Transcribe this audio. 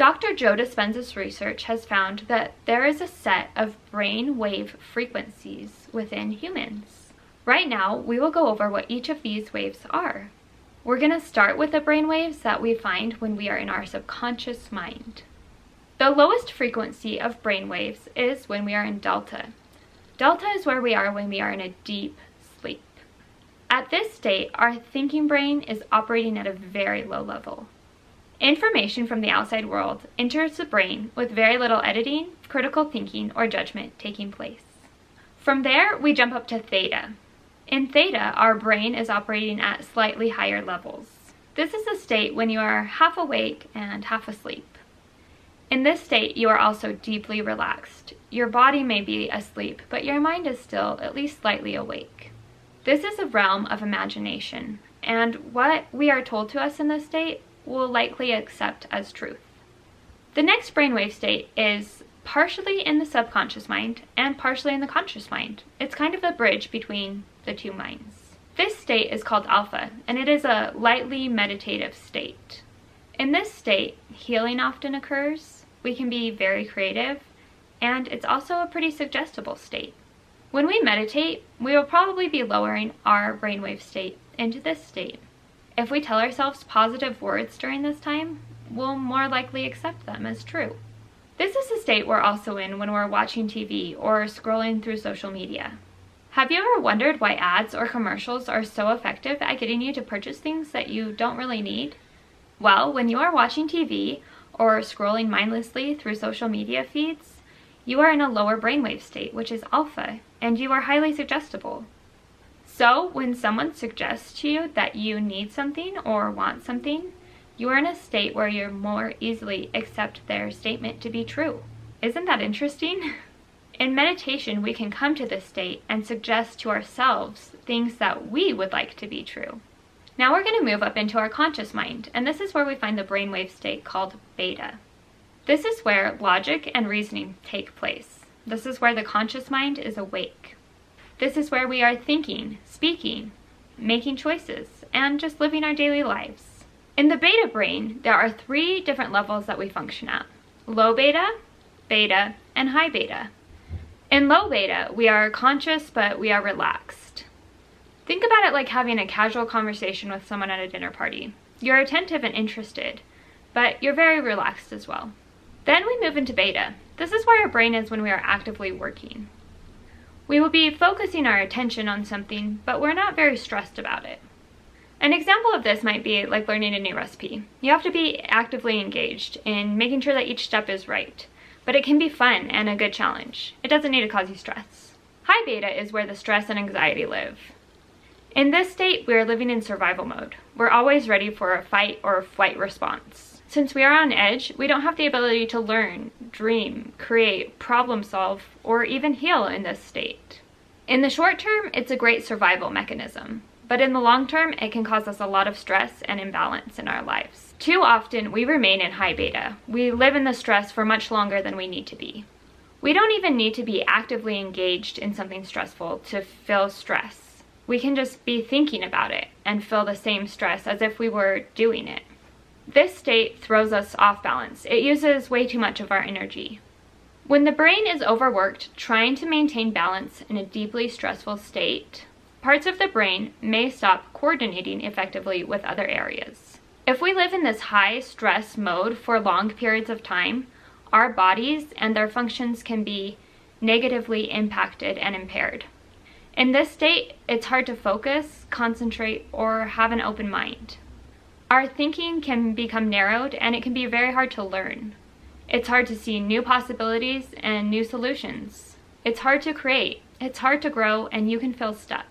Dr. Joe Dispenza's research has found that there is a set of brain wave frequencies within humans. Right now, we will go over what each of these waves are. We're going to start with the brain waves that we find when we are in our subconscious mind. The lowest frequency of brain waves is when we are in delta. Delta is where we are when we are in a deep sleep. At this state, our thinking brain is operating at a very low level. Information from the outside world enters the brain with very little editing, critical thinking, or judgment taking place. From there, we jump up to theta. In theta, our brain is operating at slightly higher levels. This is a state when you are half awake and half asleep. In this state, you are also deeply relaxed. Your body may be asleep, but your mind is still at least slightly awake. This is a realm of imagination, and what we are told to us in this state will likely accept as truth. The next brainwave state is partially in the subconscious mind and partially in the conscious mind. It's kind of the bridge between the two minds. This state is called alpha, and it is a lightly meditative state. In this state, healing often occurs, we can be very creative, and it's also a pretty suggestible state. When we meditate, we will probably be lowering our brainwave state into this state. If we tell ourselves positive words during this time, we'll more likely accept them as true. This is a state we're also in when we're watching TV or scrolling through social media. Have you ever wondered why ads or commercials are so effective at getting you to purchase things that you don't really need? Well, when you are watching TV or scrolling mindlessly through social media feeds, you are in a lower brainwave state, which is alpha, and you are highly suggestible. So when someone suggests to you that you need something or want something, you are in a state where you more easily accept their statement to be true. Isn't that interesting? In meditation, we can come to this state and suggest to ourselves things that we would like to be true. Now we're going to move up into our conscious mind, and this is where we find the brainwave state called beta. This is where logic and reasoning take place. This is where the conscious mind is awake. This is where we are thinking, speaking, making choices, and just living our daily lives. In the beta brain, there are 3 different levels that we function at: low beta, beta, and high beta. In low beta, we are conscious, but we are relaxed. Think about it like having a casual conversation with someone at a dinner party. You're attentive and interested, but you're very relaxed as well. Then we move into beta. This is where our brain is when we are actively working. We will be focusing our attention on something, but we're not very stressed about it. An example of this might be like learning a new recipe. You have to be actively engaged in making sure that each step is right, but it can be fun and a good challenge. It doesn't need to cause you stress. High beta is where the stress and anxiety live. In this state, we are living in survival mode. We're always ready for a fight or flight response. Since we are on edge, we don't have the ability to learn, dream, create, problem solve, or even heal in this state. In the short term, it's a great survival mechanism, but in the long term, it can cause us a lot of stress and imbalance in our lives. Too often, we remain in high beta. We live in the stress for much longer than we need to be. We don't even need to be actively engaged in something stressful to feel stress. We can just be thinking about it and feel the same stress as if we were doing it. This state throws us off balance. It uses way too much of our energy. When the brain is overworked trying to maintain balance in a deeply stressful state, parts of the brain may stop coordinating effectively with other areas. If we live in this high stress mode for long periods of time, our bodies and their functions can be negatively impacted and impaired. In this state, it's hard to focus, concentrate, or have an open mind. Our thinking can become narrowed, and it can be very hard to learn. It's hard to see new possibilities and new solutions. It's hard to create, it's hard to grow, and you can feel stuck.